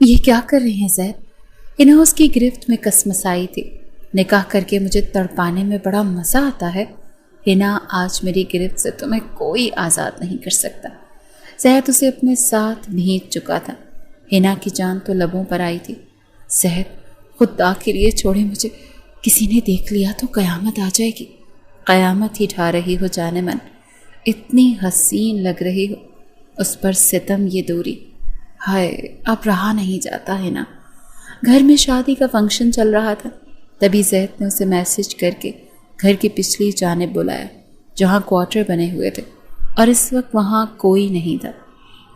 یہ کیا کر رہے ہیں زید؟ ہنا اس کی گرفت میں کسمسائی تھی۔ نکاح کر کے مجھے تڑپانے میں بڑا مزہ آتا ہے۔ ہنا آج میری گرفت سے تمہیں کوئی آزاد نہیں کر سکتا۔ زید اسے اپنے ساتھ بھینچ چکا تھا۔ ہنا کی جان تو لبوں پر آئی تھی۔ زید خدا کے لیے چھوڑے مجھے، کسی نے دیکھ لیا تو قیامت آ جائے گی۔ قیامت ہی ڈھا رہی ہو جانے من، اتنی حسین لگ رہی ہو، اس پر ستم یہ دوری۔ ہائے اب رہا نہیں جاتا ہے نا۔ گھر میں شادی کا فنکشن چل رہا تھا، تبھی زید نے اسے میسج کر کے گھر کی پچھلی جانب بلایا جہاں کوارٹر بنے ہوئے تھے، اور اس وقت وہاں کوئی نہیں تھا۔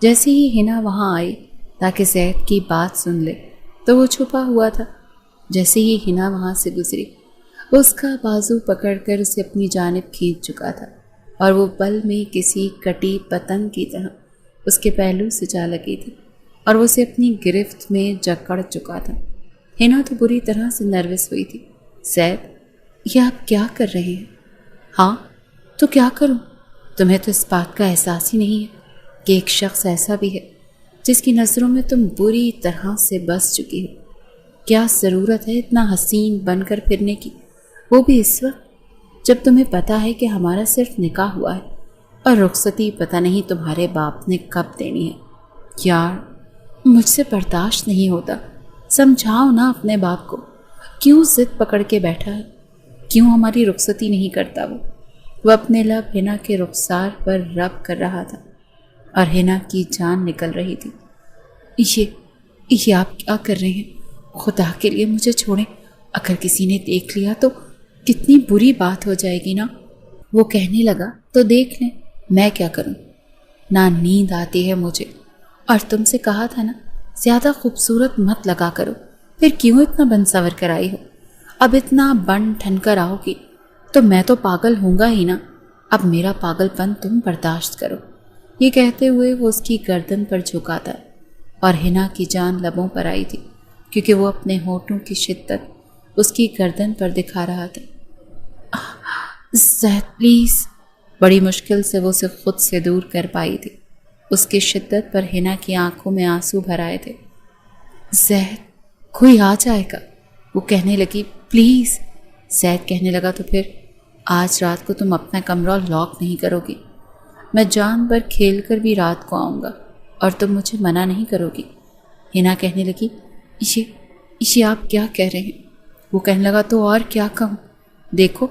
جیسے ہی ہنا وہاں آئی تاکہ زید کی بات سن لے تو وہ چھپا ہوا تھا۔ جیسے ہی ہنا وہاں سے گزری، اس کا بازو پکڑ کر اسے اپنی جانب کھینچ چکا تھا، اور وہ پل میں کسی کٹی پتنگ کی طرح اس کے پہلو سے جا لگی تھی اور وہ اسے اپنی گرفت میں جکڑ چکا تھا۔ ہنا تو بری طرح سے نروس ہوئی تھی۔ زید یہ آپ کیا کر رہے ہیں؟ ہاں تو کیا کروں؟ تمہیں تو اس بات کا احساس ہی نہیں ہے کہ ایک شخص ایسا بھی ہے جس کی نظروں میں تم بری طرح سے بس چکی ہو۔ کیا ضرورت ہے اتنا حسین بن کر پھرنے کی، وہ بھی اس وقت جب تمہیں پتہ ہے کہ ہمارا صرف نکاح ہوا ہے اور رخصتی پتہ نہیں تمہارے باپ نے کب دینی ہے۔ یار مجھ سے برداشت نہیں ہوتا، سمجھاؤ نا اپنے باپ کو، کیوں ضد پکڑ کے بیٹھا ہے؟ کیوں ہماری رخصتی نہیں کرتا وہ اپنے لب ہنا کے رخسار پر رب کر رہا تھا اور ہنا کی جان نکل رہی تھی۔ یہ آپ کیا کر رہے ہیں؟ خدا کے لیے مجھے چھوڑیں، اگر کسی نے دیکھ لیا تو کتنی بری بات ہو جائے گی نا۔ وہ کہنے لگا تو دیکھ لیں، میں کیا کروں؟ نہ نیند آتی ہے مجھے، اور تم سے کہا تھا نا زیادہ خوبصورت مت لگا کرو، پھر کیوں اتنا بن سور کر آئی ہو؟ اب اتنا بن ٹھن کر آؤ گی تو میں تو پاگل ہوں گا ہی نا۔ اب میرا پاگل پن تم برداشت کرو۔ یہ کہتے ہوئے وہ اس کی گردن پر جھکاتا ہے، اور ہنا کی جان لبوں پر آئی تھی کیونکہ وہ اپنے ہونٹوں کی شدت اس کی گردن پر دکھا رہا تھا۔ زید پلیز، بڑی مشکل سے وہ اسے خود سے دور کر پائی تھی۔ اس کی شدت پر ہنا کی آنکھوں میں آنسو بھر آئے تھے۔ زید کوئی آ جائے گا، وہ کہنے لگی، پلیز۔ زید کہنے لگا تو پھر آج رات کو تم اپنا کمرہ لاک نہیں کرو گی؟ میں جان بھر کھیل کر بھی رات کو آؤں گا اور تم مجھے منع نہیں کرو گی؟ ہنا کہنے لگی، یہ آپ کیا کہہ رہے ہیں؟ وہ کہنے لگا تو اور کیا کہوں؟ دیکھو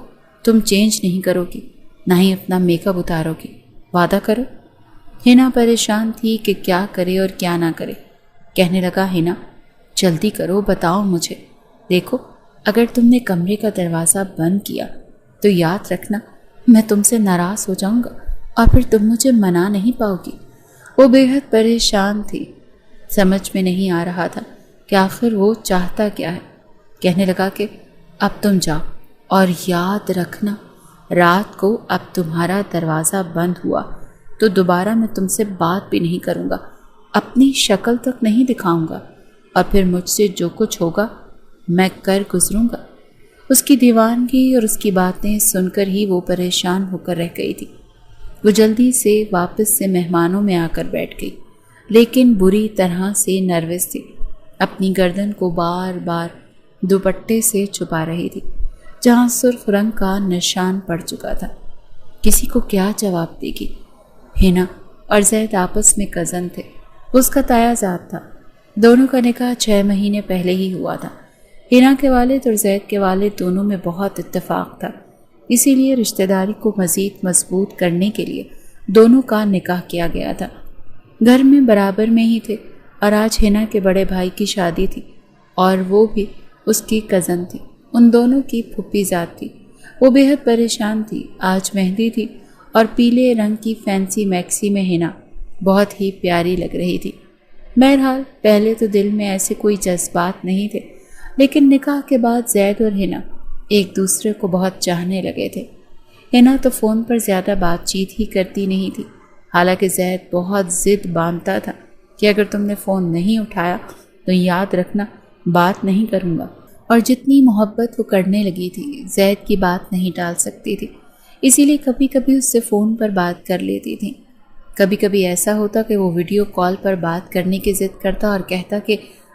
تم چینج نہیں کرو گی، نہ ہی اپنا میک اپ اتارو گی، وعدہ کرو۔ ہنا پریشان تھی کہ کیا کرے اور کیا نہ کرے۔ کہنے لگا، ہنا جلدی کرو، بتاؤ مجھے۔ دیکھو اگر تم نے کمرے کا دروازہ بند کیا تو یاد رکھنا میں تم سے ناراض ہو جاؤں گا اور پھر تم مجھے منا نہیں پاؤ گی۔ وہ بے حد پریشان تھی، سمجھ میں نہیں آ رہا تھا کہ آخر وہ چاہتا کیا ہے۔ کہنے لگا کہ اب تم جاؤ، اور یاد رکھنا رات کو اب تمہارا دروازہ بند ہوا تو دوبارہ میں تم سے بات بھی نہیں کروں گا، اپنی شکل تک نہیں دکھاؤں گا، اور پھر مجھ سے جو کچھ ہوگا میں کر گزروں گا۔ اس کی دیوانگی اور اس کی باتیں سن کر ہی وہ پریشان ہو کر رہ گئی تھی۔ وہ جلدی سے واپس سے مہمانوں میں آ کر بیٹھ گئی، لیکن بری طرح سے نروس تھی۔ اپنی گردن کو بار بار دوپٹے سے چھپا رہی تھی جہاں سرخ رنگ کا نشان پڑ چکا تھا۔ کسی کو کیا جواب دے گی؟ ہنا اور زید آپس میں کزن تھے، اس کا تایا زاد تھا۔ دونوں کا نکاح 6 مہینے پہلے ہی ہوا تھا۔ ہنا کے والد اور زید کے والد دونوں میں بہت اتفاق تھا، اسی لیے رشتہ داری کو مزید مضبوط کرنے کے لیے دونوں کا نکاح کیا گیا تھا۔ گھر میں برابر میں ہی تھے، اور آج ہنا کے بڑے بھائی کی شادی تھی اور وہ بھی اس کی کزن تھی، ان دونوں کی پھپھی ذات تھی۔ وہ بے حد پریشان تھی۔ آج مہندی تھی اور پیلے رنگ کی فینسی میکسی میں ہنا بہت ہی پیاری لگ رہی تھی۔ بہرحال پہلے تو دل میں ایسے کوئی جذبات نہیں تھے، لیکن نکاح کے بعد زید اور ہنا ایک دوسرے کو بہت چاہنے لگے تھے۔ ہنا تو فون پر زیادہ بات چیت ہی کرتی نہیں تھی، حالانکہ زید بہت ضد باندھتا تھا کہ اگر تم نے فون نہیں اٹھایا تو یاد رکھنا بات نہیں کروں گا، اور جتنی محبت وہ کرنے لگی تھی زید کی بات نہیں ٹال سکتی تھی، اسی لیے کبھی کبھی اس سے فون پر بات کر لیتی تھی۔ کبھی کبھی ایسا ہوتا کہ وہ ویڈیو کال پر بات کرنے کی ضد کرتا اور کہتا کہ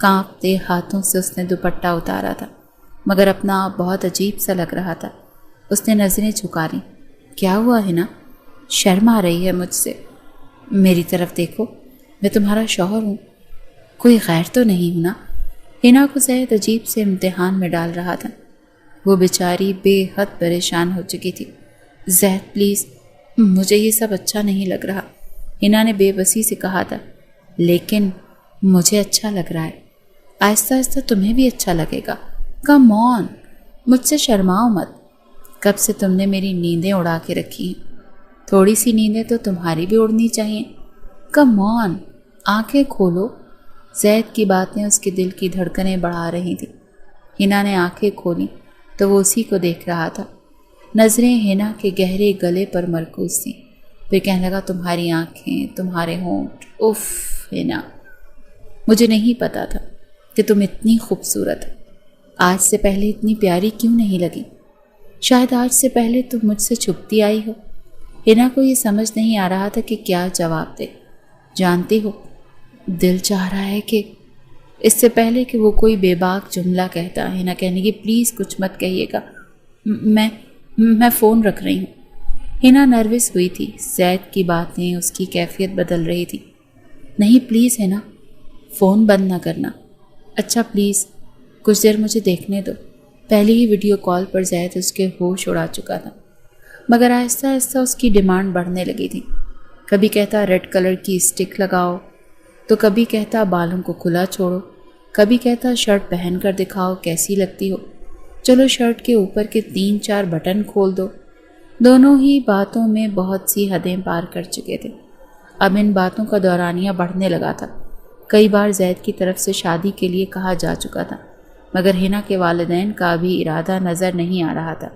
کانپتے ہاتھوں سے اس نے دوپٹہ اتارا تھا، مگر اپنا آپ بہت عجیب سا لگ رہا تھا۔ اس نے نظریں جھکا لیں۔ کیا ہوا ہے نا؟ شرم آ رہی ہے مجھ سے؟ میری طرف دیکھو، میں تمہارا شوہر ہوں، کوئی غیر تو نہیں ہوں نا؟ ہنا کو زید عجیب سے امتحان میں ڈال رہا تھا۔ وہ بیچاری بے حد پریشان ہو چکی تھی۔ زید پلیز، مجھے یہ سب اچھا نہیں لگ رہا، ہنا نے بے بسی سے کہا تھا۔ لیکن مجھے اچھا لگ رہا ہے، آہستہ آہستہ تمہیں بھی اچھا لگے گا۔ کم آن، مجھ سے شرماؤ مت۔ کب سے تم نے میری نیندیں اڑا کے رکھی ہیں، تھوڑی سی نیندیں تو تمہاری بھی اڑنی چاہیے۔ کم آن، آنکھیں کھولو۔ زید کی باتیں اس کے دل کی دھڑکنیں بڑھا رہی تھیں۔ ہنا نے آنکھیں کھولیں تو وہ اسی کو دیکھ رہا تھا۔ نظریں ہنا کے گہرے گلے پر مرکوز تھیں۔ پھر کہنے لگا، تمہاری آنکھیں، تمہارے ہونٹ، اف ہنا، مجھے نہیں پتا تھا کہ تم اتنی خوبصورت ہو۔ آج سے پہلے اتنی پیاری کیوں نہیں لگی؟ شاید آج سے پہلے تم مجھ سے چھپتی آئی ہو۔ ہنا کو یہ سمجھ نہیں آ رہا تھا کہ کیا جواب دے۔ جانتی ہو، دل چاہ رہا ہے کہ اس سے پہلے کہ وہ کوئی بے باک جملہ کہتا، ہنا کہنے کی، پلیز کچھ مت کہیے گا، میں فون رکھ رہی ہوں۔ ہنا نروس ہوئی تھی۔ زید کی باتیں اس کی کیفیت بدل رہی تھی۔ نہیں پلیز ہنا، فون بند نہ کرنا۔ اچھا پلیز کچھ دیر مجھے دیکھنے دو۔ پہلی ہی ویڈیو کال پر زید اس کے ہوش اڑا چکا تھا، مگر آہستہ آہستہ اس کی ڈیمانڈ بڑھنے لگی تھی۔ کبھی کہتا ریڈ کلر کی اسٹک لگاؤ، تو کبھی کہتا بالوں کو کھلا چھوڑو، کبھی کہتا شرٹ پہن کر دکھاؤ کیسی لگتی ہو، چلو شرٹ کے اوپر کے 3-4 بٹن کھول دو۔ دونوں ہی باتوں میں بہت سی حدیں پار کر چکے تھے۔ اب ان باتوں کا دورانیہ بڑھنے لگا تھا۔ کئی بار زید کی طرف سے شادی کے لیے کہا جا چکا تھا، مگر ہنا کے والدین کا بھی ارادہ نظر نہیں آ رہا تھا۔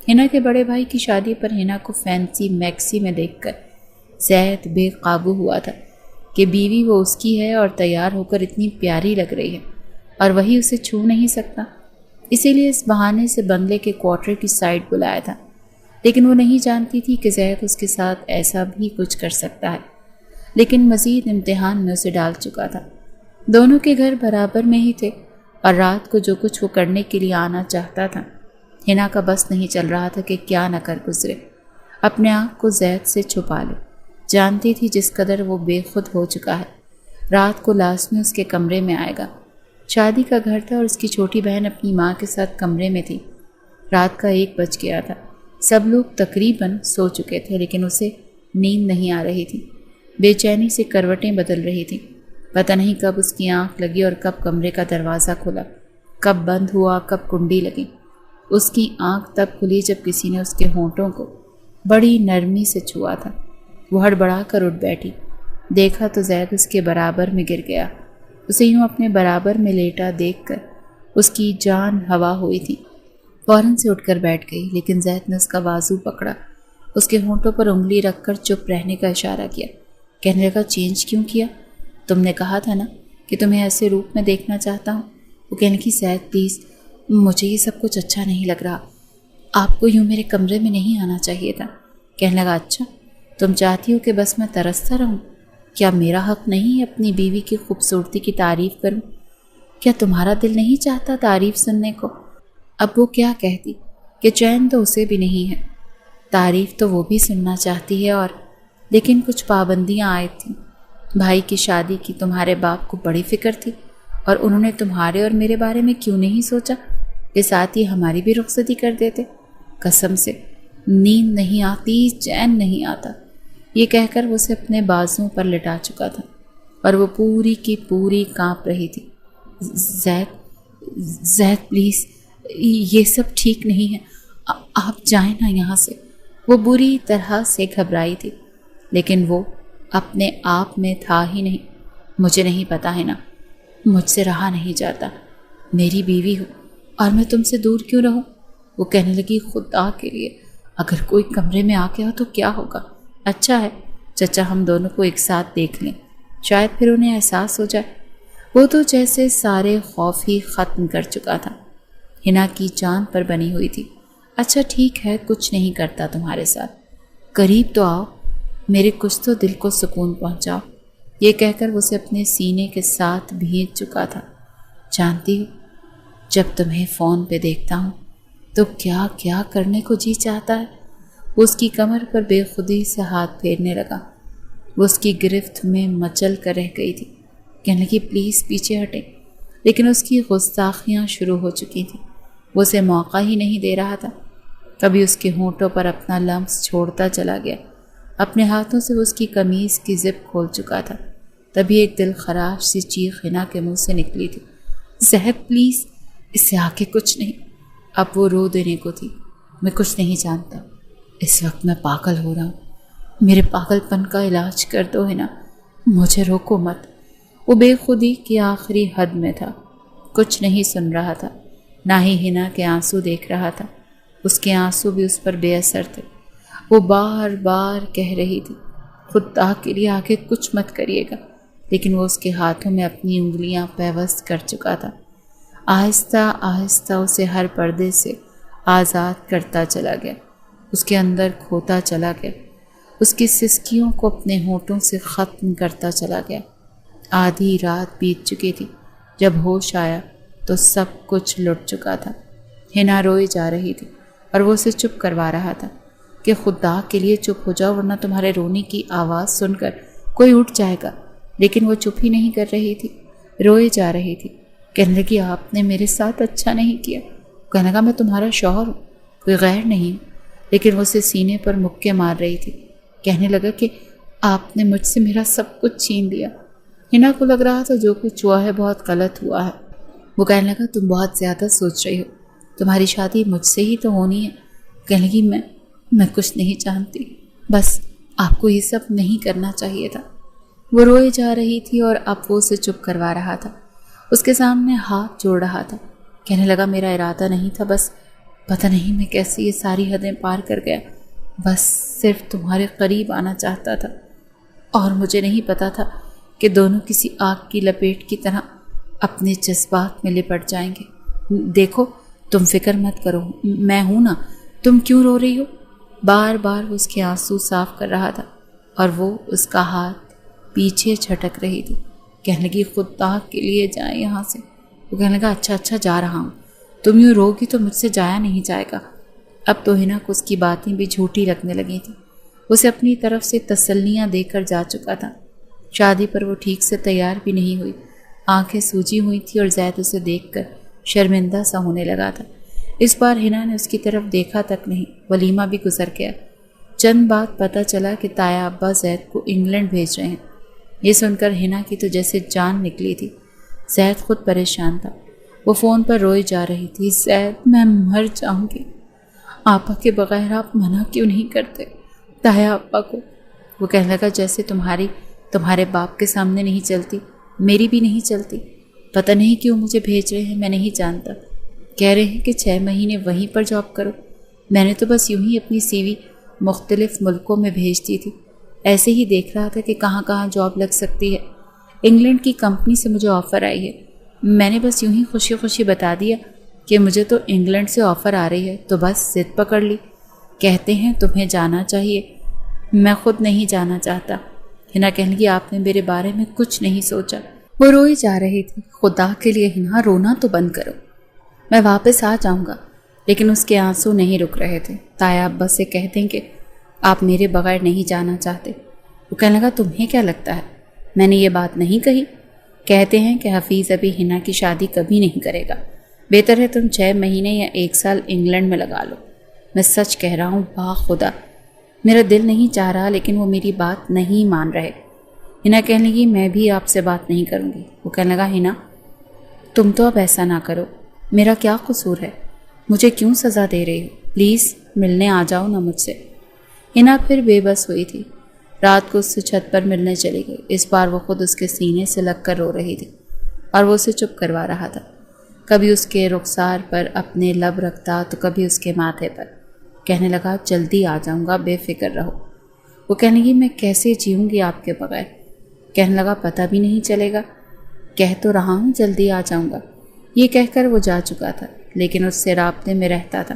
ہنا کے بڑے بھائی کی شادی پر ہنا کو فینسی میکسی میں دیکھ کر زید بے قابو ہوا تھا کہ بیوی وہ اس کی ہے اور تیار ہو کر اتنی پیاری لگ رہی ہے، اور وہی اسے چھو نہیں سکتا۔ اسی لیے اس بہانے سے بنگلے کے کوارٹر کی سائڈ بلایا تھا، لیکن وہ نہیں جانتی تھی کہ زید اس کے ساتھ ایسا بھی کچھ کر سکتا ہے۔ لیکن مزید امتحان میں اسے ڈال چکا تھا۔ دونوں کے گھر برابر میں ہی تھے، اور رات کو جو کچھ وہ کرنے کے لیے آنا چاہتا تھا، ہنا کا بس نہیں چل رہا تھا کہ کیا نہ کر گزرے۔ اپنے آپ کو زید سے چھپا لے۔ جانتی تھی جس قدر وہ بے خود ہو چکا ہے، رات کو لازمی اس کے کمرے میں آئے گا۔ شادی کا گھر تھا اور اس کی چھوٹی بہن اپنی ماں کے ساتھ کمرے میں تھی۔ رات کا 1 بج گیا تھا۔ سب لوگ تقریباً سو چکے تھے، لیکن اسے نیند نہیں آ رہی تھی۔ بے چینی سے کروٹیں بدل رہی تھی۔ پتہ نہیں کب اس کی آنکھ لگی اور کب کمرے کا دروازہ کھلا، کب بند ہوا، کب کنڈی لگی۔ اس کی آنکھ تب کھلی جب کسی نے اس کے ہونٹوں کو بڑی نرمی سے چھوا تھا۔ وہ ہڑبڑا کر اٹھ بیٹھی۔ دیکھا تو زید اس کے برابر میں گر گیا۔ اسے یوں اپنے برابر میں لیٹا دیکھ کر اس کی جان ہوا ہوئی تھی۔ فوراً سے اٹھ کر بیٹھ گئی، لیکن زید نے اس کا بازو پکڑا، اس کے ہونٹوں پر انگلی رکھ کر چپ رہنے کا اشارہ کیا۔ کہنے لگا، چینج کیوں کیا؟ تم نے کہا تھا نا کہ تمہیں ایسے روپ میں دیکھنا چاہتا ہوں۔ وہ کہنے کی، زید پلیز، مجھے یہ سب کچھ اچھا نہیں لگ رہا، آپ کو یوں میرے کمرے میں نہیں آنا چاہیے تھا۔ کہنے لگا، اچھا تم چاہتی ہو کہ بس میں ترستا رہوں؟ کیا میرا حق نہیں ہے اپنی بیوی کی خوبصورتی کی تعریف کروں؟ کیا تمہارا دل نہیں چاہتا تعریف سننے کو؟ اب وہ کیا کہتی کہ چین تو اسے بھی نہیں ہے، تعریف تو وہ بھی سننا چاہتی ہے، اور لیکن کچھ پابندیاں عائد تھیں۔ بھائی کی شادی کی تمہارے باپ کو بڑی فکر تھی، اور انہوں نے تمہارے اور میرے بارے میں کیوں نہیں سوچا کہ ساتھ ہی ہماری بھی رخصتی کر دیتے؟ قسم سے نیند نہیں آتی، چین نہیں آتا، یہ کہہ کر وہ اسے اپنے بازوؤں پر لٹا چکا تھا، اور وہ پوری کی پوری کانپ رہی تھی۔ زید پلیز، یہ سب ٹھیک نہیں ہے، آپ جائیں نا یہاں سے۔ وہ بری طرح سے گھبرائی تھی، لیکن وہ اپنے آپ میں تھا ہی نہیں۔ مجھے نہیں پتا ہے نا، مجھ سے رہا نہیں جاتا، میری بیوی ہو اور میں تم سے دور کیوں رہوں؟ وہ کہنے لگی، خدا کے لیے اگر کوئی کمرے میں آ گیا ہو تو کیا ہوگا؟ اچھا ہے چچا ہم دونوں کو ایک ساتھ دیکھ لیں، شاید پھر انہیں احساس ہو جائے۔ وہ تو جیسے سارے خوف ہی ختم کر چکا تھا، ہنا کی جان پر بنی ہوئی تھی۔ اچھا ٹھیک ہے، کچھ نہیں کرتا تمہارے ساتھ، قریب تو آؤ، میرے کچھ تو دل کو سکون پہنچاؤ۔ یہ کہہ کر وہ اسے اپنے سینے کے ساتھ بھینچ چکا تھا۔ جانتی ہو، جب تمہیں فون پہ دیکھتا ہوں تو کیا کیا کرنے کو جی چاہتا ہے۔ وہ اس کی کمر پر بے خودی سے ہاتھ پھیرنے لگا۔ وہ اس کی گرفت میں مچل کر رہ گئی تھی۔ کہنے لگی پلیز پیچھے ہٹیں، لیکن اس کی گستاخیاں شروع ہو چکی تھیں۔ وہ اسے موقع ہی نہیں دے رہا تھا۔ کبھی اس کے ہونٹوں پر اپنا لمس چھوڑتا چلا گیا۔ اپنے ہاتھوں سے وہ اس کی قمیض کی زپ کھول چکا تھا۔ تبھی ایک دل خراش سی چیخ حنا کے منہ سے نکلی تھی، زہد پلیز، اس سے آگے کچھ نہیں۔ اب وہ رو دینے کو تھی۔ میں کچھ نہیں جانتا، اس وقت میں پاگل ہو رہا ہوں، میرے پاگل پن کا علاج کر دو حنا، مجھے روکو مت۔ وہ بے خودی کی آخری حد میں تھا، کچھ نہیں سن رہا تھا، نہ ہی حنا کے آنسو دیکھ رہا تھا۔ اس کے آنسو بھی اس پر بے اثر تھے۔ وہ بار بار کہہ رہی تھی خدا کے لیے آگے کچھ مت کریے گا، لیکن وہ اس کے ہاتھوں میں اپنی انگلیاں پیوست کر چکا تھا۔ آہستہ آہستہ اسے ہر پردے سے آزاد کرتا چلا گیا، اس کے اندر کھوتا چلا گیا، اس کی سسکیوں کو اپنے ہونٹوں سے ختم کرتا چلا گیا۔ آدھی رات بیت چکی تھی۔ جب ہوش آیا تو سب کچھ لٹ چکا تھا۔ حنا روئے جا رہی تھی اور وہ اسے چپ کروا رہا تھا کہ خدا کے لیے چپ ہو جاؤ ورنہ تمہارے رونے کی آواز سن کر کوئی اٹھ جائے گا۔ لیکن وہ چپ ہی نہیں کر رہی تھی، روئے جا رہی تھی۔ کہنے لگی آپ نے میرے ساتھ اچھا نہیں کیا۔ کہنے لگا میں تمہارا شوہر ہوں، کوئی غیر نہیں ہوں۔ لیکن وہ اسے سینے پر مکے مار رہی تھی۔ کہنے لگا کہ آپ نے مجھ سے میرا سب کچھ چھین لیا۔ حنا کو لگ رہا تھا جو کچھ ہوا ہے بہت غلط ہوا ہے۔ وہ کہنے لگا تم بہت زیادہ سوچ رہی ہو، تمہاری شادی مجھ سے ہی تو ہونی ہے۔ کہنے لگی میں کچھ نہیں جانتی، بس آپ کو یہ سب نہیں کرنا چاہیے تھا۔ وہ روئے جا رہی تھی اور اب وہ اسے چپ کروا رہا تھا، اس کے سامنے ہاتھ جوڑ رہا تھا۔ کہنے لگا میرا ارادہ نہیں تھا، بس پتہ نہیں میں کیسے یہ ساری حدیں پار کر گیا، بس صرف تمہارے قریب آنا چاہتا تھا اور مجھے نہیں پتا تھا کہ دونوں کسی آگ کی لپیٹ کی طرح اپنے جذبات میں لپٹ جائیں گے۔ دیکھو تم فکر مت کرو، میں ہوں نا، تم کیوں رو رہی ہو؟ بار بار وہ اس کے آنسو صاف کر رہا تھا اور وہ اس کا ہاتھ پیچھے جھٹک رہی تھی۔ کہنے لگی خدا کے لیے جائیں یہاں سے۔ وہ کہنے لگا اچھا جا رہا ہوں، تم یوں روگی تو مجھ سے جایا نہیں جائے گا۔ اب تو حنا کو اس کی باتیں بھی جھوٹی لگنے لگی تھیں۔ اسے اپنی طرف سے تسلیاں دے کر جا چکا تھا۔ شادی پر وہ ٹھیک سے تیار بھی نہیں ہوئی، آنکھیں سوجی ہوئی تھی اور زید اسے دیکھ کر شرمندہ سا ہونے لگا تھا۔ اس بار حنا نے اس کی طرف دیکھا تک نہیں۔ ولیمہ بھی گزر گیا۔ چند بعد پتہ چلا کہ تایا ابا زید کو انگلینڈ بھیج رہے ہیں۔ یہ سن کر حنا کی تو جیسے جان نکلی تھی۔ زید خود پریشان تھا، وہ فون پر روئے جا رہی تھی، زید میں مر جاؤں گی، آپا کے بغیر آپ منع کیوں نہیں کرتے تایا ابا کو؟ وہ کہنے لگا جیسے تمہارے باپ کے سامنے نہیں چلتی، میری بھی نہیں چلتی۔ پتہ نہیں کیوں مجھے بھیج رہے ہیں، میں نہیں جانتا۔ کہہ رہے ہیں کہ 6 مہینے وہیں پر جاب کرو۔ میں نے تو بس یوں ہی اپنی CV مختلف ملکوں میں بھیج دی تھی، ایسے ہی دیکھ رہا تھا کہ کہاں کہاں جاب لگ سکتی ہے۔ انگلینڈ کی کمپنی سے مجھے آفر آئی ہے، میں نے بس یوں ہی خوشی خوشی بتا دیا کہ مجھے تو انگلینڈ سے آفر آ رہی ہے، تو بس ضد پکڑ لی۔ کہتے ہیں تمہیں جانا چاہیے، میں خود نہیں جانا چاہتا۔ حنا کہنے لگی آپ نے میرے بارے میں کچھ نہیں سوچا۔ وہ روئی جا رہی تھی۔ خدا کے لیے حنا رونا تو بند کرو، میں واپس آ جاؤں گا۔ لیکن اس کے آنسو نہیں رک رہے تھے۔ تایا ابا سے کہہ دیں کہ آپ میرے بغیر نہیں جانا چاہتے۔ وہ کہنے لگا تمہیں کیا لگتا ہے میں نے یہ بات نہیں کہی؟ کہتے ہیں کہ حفیظ ابھی حنا کی شادی کبھی نہیں کرے گا، بہتر ہے تم 6 مہینے یا 1 سال انگلینڈ میں لگا لو۔ میں سچ کہہ رہا ہوں، با خدا میرا دل نہیں چاہ رہا، لیکن وہ میری بات نہیں مان رہے۔ حنا کہنے لگی میں بھی آپ سے بات نہیں کروں گی۔ وہ کہنے لگا حنا تم تو اب ایسا نہ کرو، میرا کیا قصور ہے، مجھے کیوں سزا دے رہی ہو؟ پلیز ملنے آ جاؤ نا مجھ سے۔ حنا پھر بے بس ہوئی تھی۔ رات کو اس سے چھت پر ملنے چلی گئی۔ اس بار وہ خود اس کے سینے سے لگ کر رو رہی تھی اور وہ اسے چپ کروا رہا تھا۔ کبھی اس کے رخسار پر اپنے لب رکھتا تو کبھی اس کے ماتھے پر۔ کہنے لگا جلدی آ جاؤں گا، بے فکر رہو۔ وہ کہنے لگی میں کیسے جیوں گی آپ کے بغیر؟ کہنے لگا پتہ بھی نہیں چلے گا، کہہ تو رہا ہوں جلدی آ جاؤں گا۔ یہ کہہ کر وہ جا چکا تھا، لیکن اس سے رابطے میں رہتا تھا،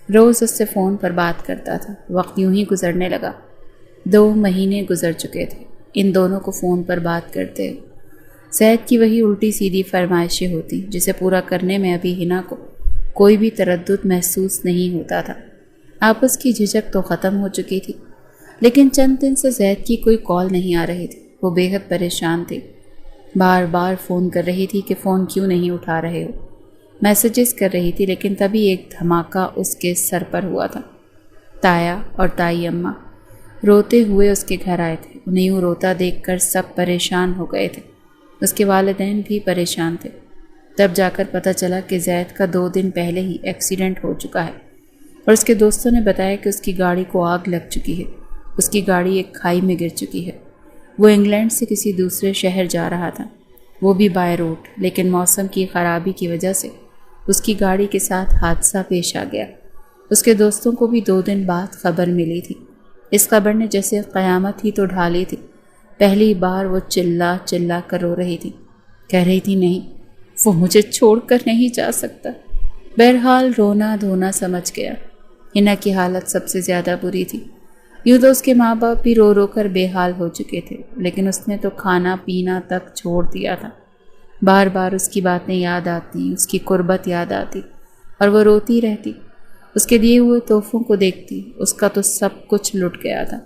روز اس سے فون پر بات کرتا تھا۔ وقت یوں ہی گزرنے لگا۔ 2 مہینے گزر چکے تھے۔ ان دونوں کو فون پر بات کرتے ہو۔ زید کی وہی الٹی سیدھی فرمائشیں ہوتی جسے پورا کرنے میں ابھی ہنا کو کوئی بھی تردد محسوس نہیں ہوتا تھا۔ آپس کی جھجک تو ختم ہو چکی تھی، لیکن چند دن سے زید کی کوئی کال نہیں آ رہی تھی۔ وہ بے حد پریشان تھی، بار بار فون کر رہی تھی کہ فون کیوں نہیں اٹھا رہے ہو، میسیجز کر رہی تھی، لیکن تبھی ایک دھماکہ اس کے سر پر ہوا تھا۔ تایا اور تائی اماں روتے ہوئے اس کے گھر آئے تھے۔ انہیں یوں روتا دیکھ کر سب پریشان ہو گئے تھے۔ اس کے والدین بھی پریشان تھے۔ تب جا کر پتہ چلا کہ زید کا 2 دن پہلے ہی ایکسیڈنٹ ہو چکا ہے، اور اس کے دوستوں نے بتایا کہ اس کی گاڑی کو آگ لگ چکی ہے۔ اس کی گاڑی ایک کھائی میں گر چکی ہے۔ وہ انگلینڈ سے کسی دوسرے شہر جا رہا تھا، وہ بھی بائی روڈ، لیکن موسم کی خرابی کی وجہ سے اس کی گاڑی کے ساتھ حادثہ پیش آ گیا۔ اس کے دوستوں کو بھی 2 دن بعد خبر ملی تھی۔ اس خبر نے جیسے قیامت ہی تو ڈھالی تھی۔ پہلی بار وہ چلا چلا کر رو رہی تھی، کہہ رہی تھی نہیں، وہ مجھے چھوڑ کر نہیں جا سکتا۔ بہرحال رونا دھونا سمجھ گیا۔ ہنا کی حالت سب سے زیادہ بری تھی۔ یوں تو اس کے ماں باپ بھی رو رو کر بے حال ہو چکے تھے، لیکن اس نے تو کھانا پینا تک چھوڑ دیا تھا۔ بار بار اس کی باتیں یاد آتی، اس کی قربت یاد آتی، اور وہ روتی رہتی۔ اس کے دیے ہوئے تحفوں کو دیکھتی، اس کا تو سب کچھ لٹ گیا تھا۔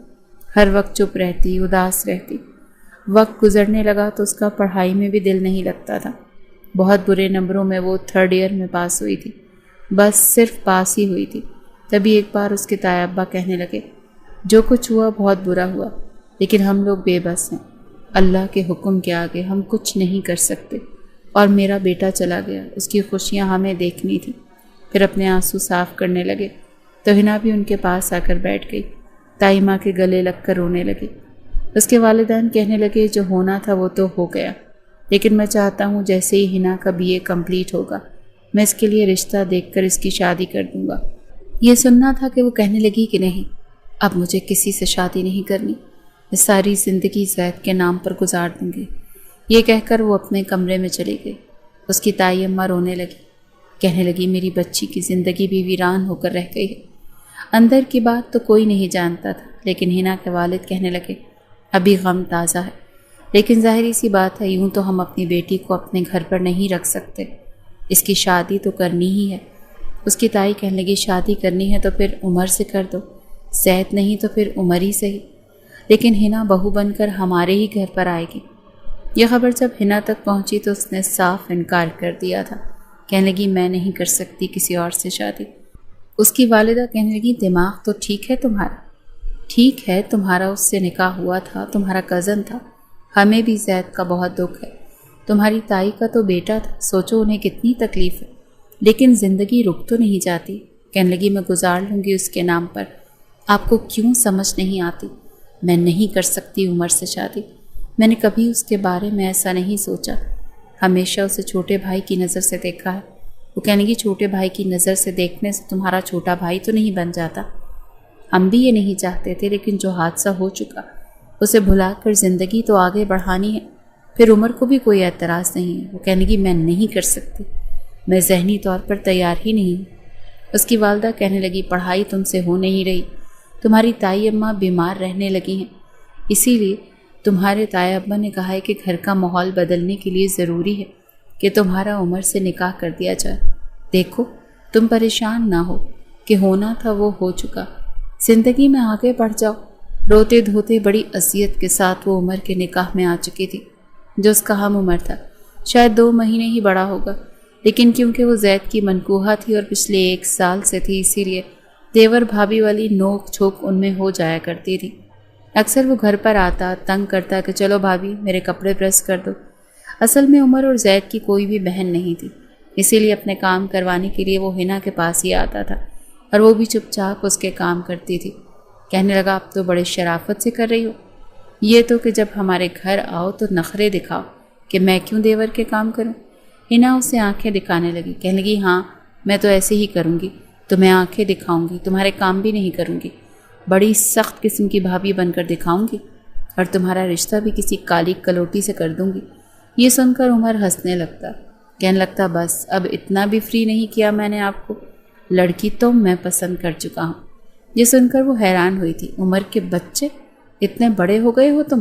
ہر وقت چپ رہتی، اداس رہتی۔ وقت گزرنے لگا تو اس کا پڑھائی میں بھی دل نہیں لگتا تھا۔ بہت برے نمبروں میں وہ 3rd ایئر میں پاس ہوئی تھی، بس صرف پاس ہی ہوئی تھی۔ تبھی ایک بار اس کے تایا ابا کہنے لگے، جو کچھ ہوا بہت برا ہوا، لیکن ہم لوگ بے بس ہیں، اللہ کے حکم کے آگے ہم کچھ نہیں کر سکتے، اور میرا بیٹا چلا گیا، اس کی خوشیاں ہمیں دیکھنی تھی۔ پھر اپنے آنسو صاف کرنے لگے تو ہنا بھی ان کے پاس آ کر بیٹھ گئی۔ تائی ماں کے گلے لگ کر رونے لگی۔ اس کے والدین کہنے لگے، جو ہونا تھا وہ تو ہو گیا، لیکن میں چاہتا ہوں جیسے ہی ہنا کا BA کمپلیٹ ہوگا میں اس کے لیے رشتہ دیکھ کر اس کی شادی کر دوں گا۔ یہ سننا تھا کہ وہ کہنے لگی کہ نہیں، اب مجھے کسی سے شادی نہیں کرنی، میں ساری زندگی زید کے نام پر گزار دوں گی۔ یہ کہہ کر وہ اپنے کمرے میں چلی گئی۔ اس کی تائی اماں رونے لگی، کہنے لگی، میری بچی کی زندگی بھی ویران ہو کر رہ گئی ہے۔ اندر کی بات تو کوئی نہیں جانتا تھا، لیکن ہنا کے والد کہنے لگے، ابھی غم تازہ ہے، لیکن ظاہری سی بات ہے، یوں تو ہم اپنی بیٹی کو اپنے گھر پر نہیں رکھ سکتے، اس کی شادی تو کرنی ہی ہے۔ اس کی تائی کہنے لگی، شادی کرنی ہے تو پھر عمر سے کر دو، زید نہیں تو پھر عمر ہی صحیح، لیکن ہنا بہو بن کر ہمارے ہی گھر پر آئے گی۔ یہ خبر جب ہنا تک پہنچی تو اس نے صاف انکار کر دیا تھا، کہنے لگی، میں نہیں کر سکتی کسی اور سے شادی۔ اس کی والدہ کہنے لگی، دماغ تو ٹھیک ہے تمہارا، ٹھیک ہے تمہارا اس سے نکاح ہوا تھا، تمہارا کزن تھا، ہمیں بھی زید کا بہت دکھ ہے، تمہاری تائی کا تو بیٹا تھا، سوچو انہیں کتنی تکلیف ہے، لیکن زندگی رک تو نہیں جاتی۔ کہنے لگی، میں گزار لوں گی اس کے نام پر، آپ کو کیوں سمجھ نہیں آتی، میں نہیں کر سکتی عمر سے شادی، میں نے کبھی اس کے بارے میں ایسا نہیں سوچا، ہمیشہ اسے چھوٹے بھائی کی نظر سے دیکھا ہے۔ وہ کہنے لگی، چھوٹے بھائی کی نظر سے دیکھنے سے تمہارا چھوٹا بھائی تو نہیں بن جاتا، ہم بھی یہ نہیں چاہتے تھے، لیکن جو حادثہ ہو چکا اسے بھلا کر زندگی تو آگے بڑھانی ہے، پھر عمر کو بھی کوئی اعتراض نہیں ہے۔ وہ کہنے لگی، میں نہیں کر سکتی، میں ذہنی طور پر تیار ہی نہیں ہوں۔ اس کی والدہ کہنے لگی، پڑھائی تم سے ہو نہیں رہی، تمہاری تائی اماں بیمار رہنے لگی ہیں، اسی لیے تمہارے تایا ابا نے کہا ہے کہ گھر کا ماحول بدلنے کے لیے ضروری ہے کہ تمہارا عمر سے نکاح کر دیا جائے۔ دیکھو تم پریشان نہ ہو، کہ ہونا تھا وہ ہو چکا، زندگی میں آگے بڑھ جاؤ۔ روتے دھوتے بڑی اذیت کے ساتھ وہ عمر کے نکاح میں آ چکی تھی، جو اس کا ہم عمر تھا، شاید 2 مہینے ہی بڑا ہوگا، لیکن کیونکہ وہ زید کی منکوحہ تھی اور پچھلے 1 سال سے تھی، اسی لیے دیور بھابھی والی نوک جھوک ان میں ہو جایا کرتی تھی۔ اکثر وہ گھر پر آتا، تنگ کرتا کہ چلو بھابھی میرے کپڑے پریس کر دو۔ اصل میں عمر اور زید کی کوئی بھی بہن نہیں تھی، اسی لیے اپنے کام کروانے کے لیے وہ ہنا کے پاس ہی آتا تھا، اور وہ بھی چپ چاپ اس کے کام کرتی تھی۔ کہنے لگا، اب تو بڑے شرافت سے کر رہی ہو، یہ تو کہ جب ہمارے گھر آؤ تو نخرے دکھاؤ کہ میں کیوں دیور کے کام کروں۔ ہنا اسے آنکھیں دکھانے لگی، کہنے لگی، ہاں میں تو ایسے ہی کروں گی، تو میں آنکھیں دکھاؤں گی، تمہارے کام بھی نہیں کروں گی، بڑی سخت قسم کی بھابھی بن کر دکھاؤں گی، اور تمہارا رشتہ بھی کسی کالی کلوٹی سے کر دوں گی۔ یہ سن کر عمر ہنسنے لگتا، کہنے لگتا، بس اب اتنا بھی فری نہیں کیا میں نے آپ کو، لڑکی تو میں پسند کر چکا ہوں۔ یہ سن کر وہ حیران ہوئی تھی، عمر کے بچے اتنے بڑے ہو گئے ہو تم،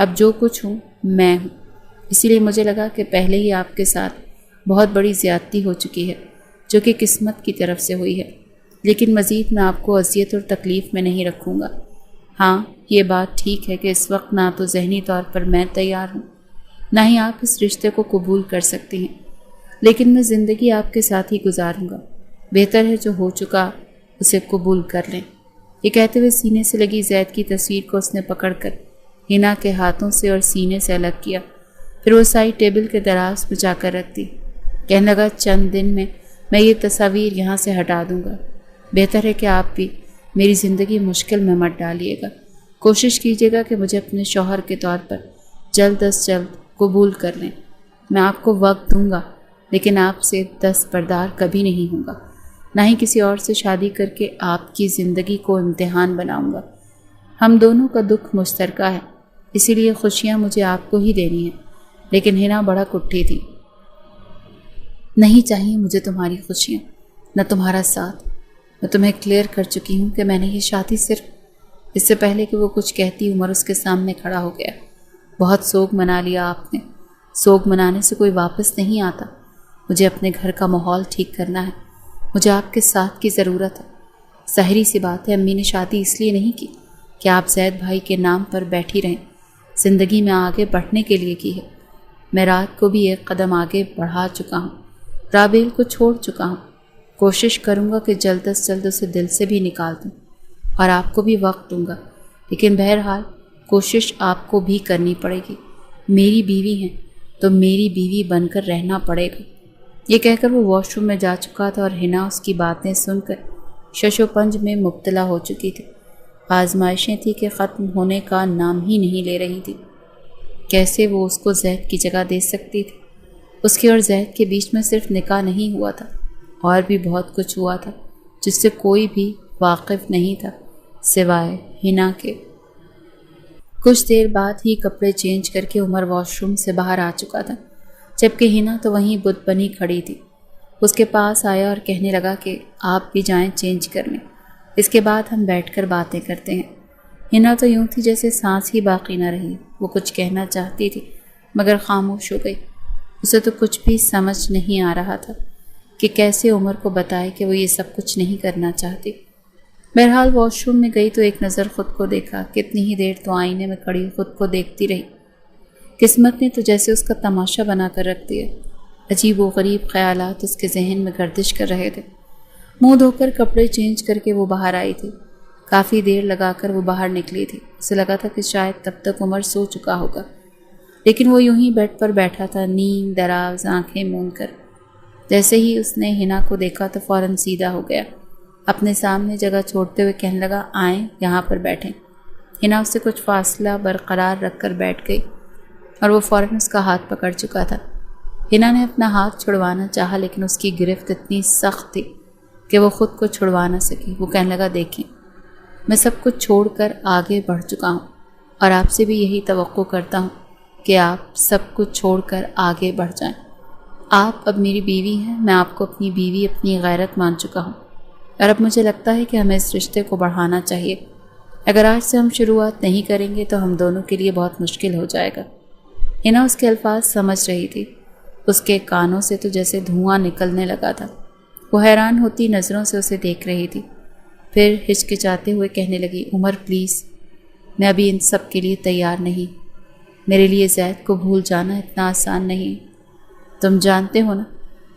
اب جو کچھ ہوں میں ہوں، اسی لیے مجھے لگا کہ پہلے ہی آپ کے ساتھ بہت بڑی زیادتی ہو چکی ہے جو کہ قسمت کی طرف سے ہوئی ہے، لیکن مزید میں آپ کو اذیت اور تکلیف میں نہیں رکھوں گا۔ ہاں، یہ بات ٹھیک ہے کہ اس وقت نہ تو ذہنی طور پر میں تیار ہوں، نہ ہی آپ اس رشتے کو قبول کر سکتے ہیں، لیکن میں زندگی آپ کے ساتھ ہی گزاروں گا۔ بہتر ہے جو ہو چکا اسے قبول کر لیں۔ یہ کہتے ہوئے سینے سے لگی زید کی تصویر کو اس نے پکڑ کر ہنا کے ہاتھوں سے اور سینے سے الگ کیا، پھر وہ سائڈ ٹیبل کے دراز پہ جا کر رکھ دی۔ کہنے لگا چند دن میں یہ تصاویر یہاں سے ہٹا دوں گا۔ بہتر ہے کہ آپ بھی میری زندگی مشکل میں مت ڈالیے گا۔ کوشش کیجیے گا کہ مجھے اپنے شوہر کے طور پر جلد از جلد قبول کر لیں۔ میں آپ کو وقت دوں گا، لیکن آپ سے دستبردار کبھی نہیں ہوں گا، نہ ہی کسی اور سے شادی کر کے آپ کی زندگی کو امتحان بناؤں گا۔ ہم دونوں کا دکھ مشترکہ ہے، اسی لیے خوشیاں مجھے آپ کو ہی دینی ہیں۔ لیکن ہنا بڑا کٹھی تھی۔ نہیں چاہیے مجھے تمہاری خوشیاں، نہ تمہارا ساتھ۔ میں تمہیں کلیئر کر چکی ہوں کہ میں نے یہ شادی صرف… اس سے پہلے کہ وہ کچھ کہتی عمر اس کے سامنے کھڑا ہو گیا۔ بہت سوگ منا لیا آپ نے۔ سوگ منانے سے کوئی واپس نہیں آتا۔ مجھے اپنے گھر کا ماحول ٹھیک کرنا ہے۔ مجھے آپ کے ساتھ کی ضرورت ہے۔ ظاہری سی بات ہے، امی نے شادی اس لیے نہیں کی کہ آپ زید بھائی کے نام پر بیٹھی رہیں، زندگی میں آگے بڑھنے کے لیے کی ہے۔ میں رات کو بھی ایک قدم آگے بڑھا چکا ہوں، رابیل کو چھوڑ چکا ہوں۔ کوشش کروں گا کہ جلد از جلد اسے دل سے بھی نکال دوں، اور آپ کو بھی وقت دوں گا، لیکن بہرحال کوشش آپ کو بھی کرنی پڑے گی۔ میری بیوی ہیں تو میری بیوی بن کر رہنا پڑے گا۔ یہ کہہ کر وہ واش روم میں جا چکا تھا اور ہنا اس کی باتیں سن کر شش و پنج میں مبتلا ہو چکی تھی۔ آزمائشیں تھی کہ ختم ہونے کا نام ہی نہیں لے رہی تھی۔ کیسے وہ اس کو زید کی جگہ دے سکتی تھی؟ اس کے اور زید کے بیچ میں صرف نکاح نہیں ہوا تھا، اور بھی بہت کچھ ہوا تھا جس سے کوئی بھی واقف نہیں تھا سوائے ہنا کے۔ کچھ دیر بعد ہی کپڑے چینج کر کے عمر واش روم سے باہر آ چکا تھا، جبکہ ہنا تو وہیں بت بنی کھڑی تھی۔ اس کے پاس آیا اور کہنے لگا کہ آپ بھی جائیں چینج کرنے، اس کے بعد ہم بیٹھ کر باتیں کرتے ہیں۔ ہنا تو یوں تھی جیسے سانس ہی باقی نہ رہی۔ وہ کچھ کہنا چاہتی تھی مگر خاموش ہو گئی۔ اسے تو کچھ بھی سمجھ نہیں آ رہا تھا کہ کیسے عمر کو بتائے کہ وہ یہ سب کچھ نہیں کرنا چاہتی۔ بہرحال واش روم میں گئی تو ایک نظر خود کو دیکھا۔ کتنی ہی دیر تو آئینے میں کھڑی خود کو دیکھتی رہی۔ قسمت نے تو جیسے اس کا تماشا بنا کر رکھ دیا۔ عجیب و غریب خیالات اس کے ذہن میں گردش کر رہے تھے۔ منہ دھو کر کپڑے چینج کر کے وہ باہر آئی تھی۔ کافی دیر لگا کر وہ باہر نکلی تھی۔ اسے لگا تھا کہ شاید تب تک عمر سو چکا ہوگا، لیکن وہ یوں ہی بیڈ پر بیٹھا تھا، نیند دراز آنکھیں موند کر۔ جیسے ہی اس نے ہنا کو دیکھا تو فوراً سیدھا ہو گیا، اپنے سامنے جگہ چھوڑتے ہوئے کہنے لگا آئیں یہاں پر بیٹھیں۔ ہنا اس سے کچھ فاصلہ برقرار رکھ کر بیٹھ گئی اور وہ فوراً اس کا ہاتھ پکڑ چکا تھا۔ ہنا نے اپنا ہاتھ چھڑوانا چاہا لیکن اس کی گرفت اتنی سخت تھی کہ وہ خود کو چھڑوا نہ سکی۔ وہ کہنے لگا دیکھیں، میں سب کچھ چھوڑ کر آگے بڑھ چکا ہوں، اور آپ سے بھی یہی توقع کرتا ہوں کہ آپ سب کچھ چھوڑ کر آگے بڑھ جائیں۔ آپ اب میری بیوی ہیں، میں آپ کو اپنی بیوی، اپنی غیرت مان چکا ہوں، اور اب مجھے لگتا ہے کہ ہمیں اس رشتے کو بڑھانا چاہیے۔ اگر آج سے ہم شروعات نہیں کریں گے تو ہم دونوں کے لیے بہت مشکل ہو جائے گا۔ ہنا اس کے الفاظ سمجھ رہی تھی۔ اس کے کانوں سے تو جیسے دھواں نکلنے لگا تھا۔ وہ حیران ہوتی نظروں سے اسے دیکھ رہی تھی، پھر ہچکچاتے ہوئے کہنے لگی عمر پلیز، میں ابھی ان سب کے لیے تیار نہیں۔ میرے لیے زید کو بھول جانا اتنا آسان نہیں۔ تم جانتے ہو نا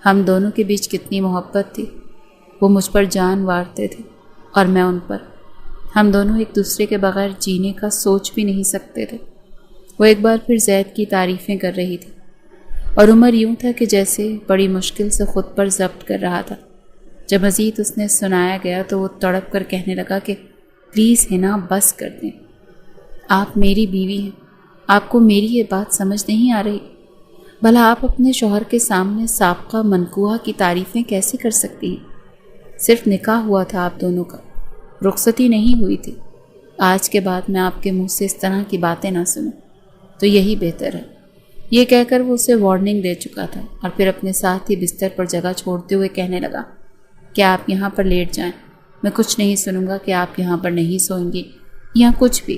ہم دونوں کے بیچ کتنی محبت تھی۔ وہ مجھ پر جان وارتے تھے اور میں ان پر۔ ہم دونوں ایک دوسرے کے بغیر جینے کا سوچ بھی نہیں سکتے تھے۔ وہ ایک بار پھر زید کی تعریفیں کر رہی تھی، اور عمر یوں تھا کہ جیسے بڑی مشکل سے خود پر ضبط کر رہا تھا۔ جب مزید اس نے سنایا گیا تو وہ تڑپ کر کہنے لگا کہ پلیز ہنا بس کر دیں، آپ میری بیوی ہیں، آپ کو میری یہ بات سمجھ نہیں آ رہی؟ بھلا آپ اپنے شوہر کے سامنے سابقہ منقوہ کی تعریفیں کیسے کر سکتی ہیں؟ صرف نکاح ہوا تھا آپ دونوں کا، رخصتی نہیں ہوئی تھی۔ آج کے بعد میں آپ کے منہ سے اس طرح کی باتیں نہ سنوں تو یہی بہتر ہے۔ یہ کہہ کر وہ اسے وارننگ دے چکا تھا، اور پھر اپنے ساتھ ہی بستر پر جگہ چھوڑتے ہوئے کہنے لگا کہ آپ یہاں پر لیٹ جائیں، میں کچھ نہیں سنوں گا کہ آپ یہاں پر نہیں سوئیں گی یا کچھ بھی۔